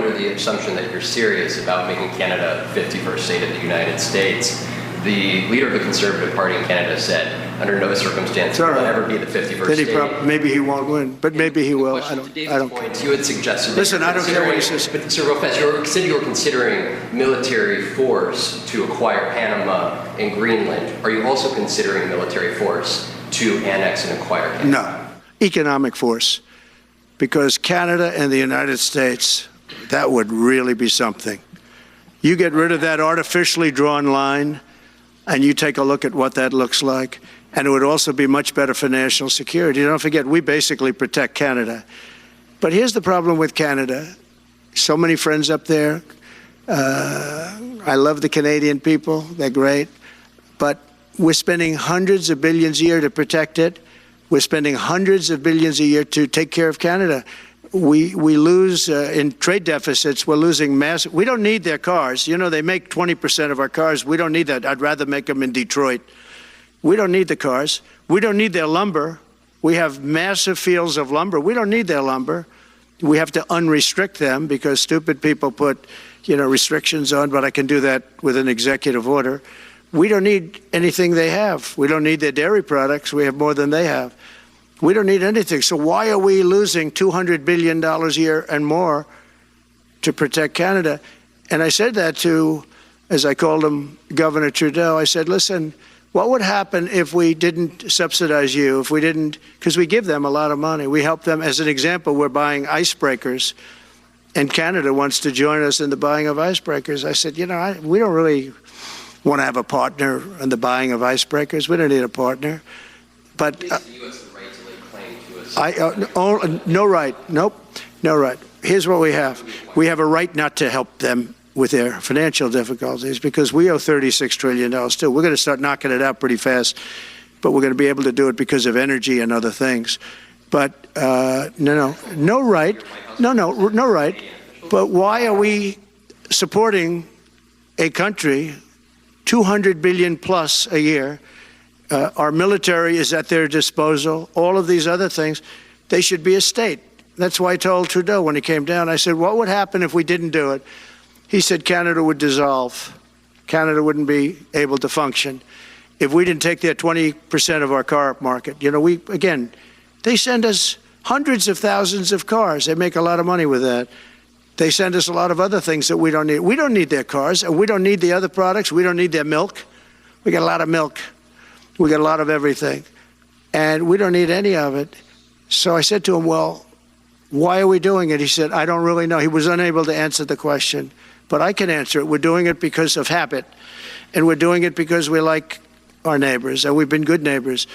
under the assumption that you're serious about making Canada 51st state of the United States, the leader of the Conservative Party in Canada said, under no circumstances will it ever be the 51st state. Maybe he won't win, but maybe he will. I don't care. You had suggested. Listen, I don't care what he says. But Sir Lopez, you said you were considering military force to acquire Panama and Greenland. Are you also considering military force to annex and acquire Canada? No, economic force, because Canada and the United States, that would really be something. You get rid of that artificially drawn line, and you take a look at what that looks like, and it would also be much better for national security. Don't forget, we basically protect Canada. But here's the problem with Canada. So many friends up there. I love the Canadian people. They're great. But we're spending hundreds of billions a year to protect it. We're spending hundreds of billions a year to take care of Canada. We lose in trade deficits. We're losing massive. We don't need their cars. You know, they make 20% of our cars. We don't need that. I'd rather make them in Detroit. We don't need the cars. We don't need their lumber. We have massive fields of lumber. We don't need their lumber. We have to unrestrict them because stupid people put, restrictions on, but I can do that with an executive order. We don't need anything they have. We don't need their dairy products. We have more than they have. We don't need anything. So why are we losing $200 billion a year and more to protect Canada? And I said that to, as I called him, Governor Trudeau. I said, listen, what would happen if we didn't subsidize you, if we didn't, because we give them a lot of money. We help them. As an example, we're buying icebreakers, and Canada wants to join us in the buying of icebreakers. I said, we don't really want to have a partner in the buying of icebreakers. We don't need a partner. But no right. Nope. No right. Here's what we have. We have a right not to help them with their financial difficulties because we owe $36 trillion too. We're going to start knocking it out pretty fast, but we're going to be able to do it because of energy and other things. But no right. No right. But why are we supporting a country, $200 billion plus a year? Our military is at their disposal. All of these other things, they should be a state. That's why I told Trudeau when he came down, I said, what would happen if we didn't do it? He said Canada would dissolve. Canada wouldn't be able to function if we didn't take their 20% of our car market. They send us hundreds of thousands of cars. They make a lot of money with that. They send us a lot of other things that we don't need. We don't need their cars, and we don't need the other products. We don't need their milk. We got a lot of milk. We got a lot of everything, and we don't need any of it. So I said to him, well, why are we doing it? He said, I don't really know. He was unable to answer the question, but I can answer it. We're doing it because of habit, and we're doing it because we like our neighbors, and we've been good neighbors,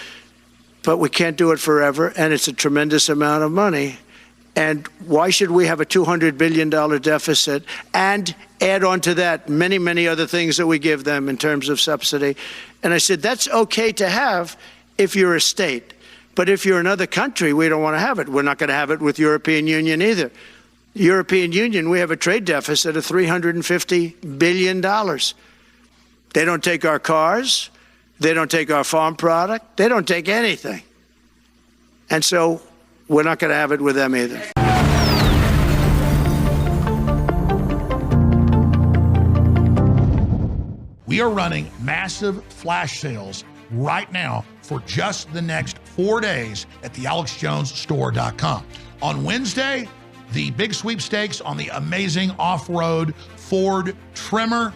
but we can't do it forever, and it's a tremendous amount of money. And why should we have a $200 billion deficit and add on to that many, many other things that we give them in terms of subsidy? And I said, that's okay to have if you're a state. But if you're another country, we don't want to have it. We're not going to have it with European Union either. European Union, we have a trade deficit of $350 billion. They don't take our cars. They don't take our farm product. They don't take anything. And so we're not going to have it with them either. We are running massive flash sales right now for just the next 4 days at thealexjonesstore.com. On Wednesday, the big sweepstakes on the amazing off-road Ford Tremor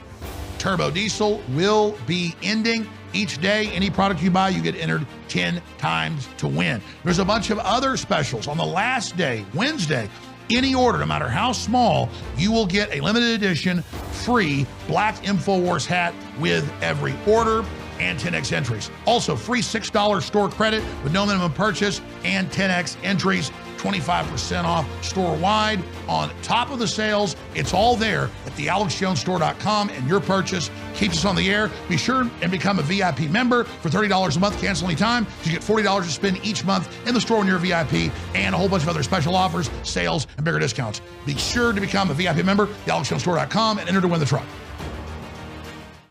turbo diesel will be ending. Each day, any product you buy, you get entered 10 times to win. There's a bunch of other specials. On the last day, Wednesday, any order, no matter how small, you will get a limited edition free black InfoWars hat with every order and 10x entries. Also, free $6 store credit with no minimum purchase and 10x entries. 25% off store-wide. On top of the sales, it's all there at thealexjonesstore.com, and your purchase keeps us on the air. Be sure and become a VIP member for $30 a month, cancel anytime. You get $40 to spend each month in the store when you're a VIP, and a whole bunch of other special offers, sales, and bigger discounts. Be sure to become a VIP member, thealexjonesstore.com, and enter to win the truck.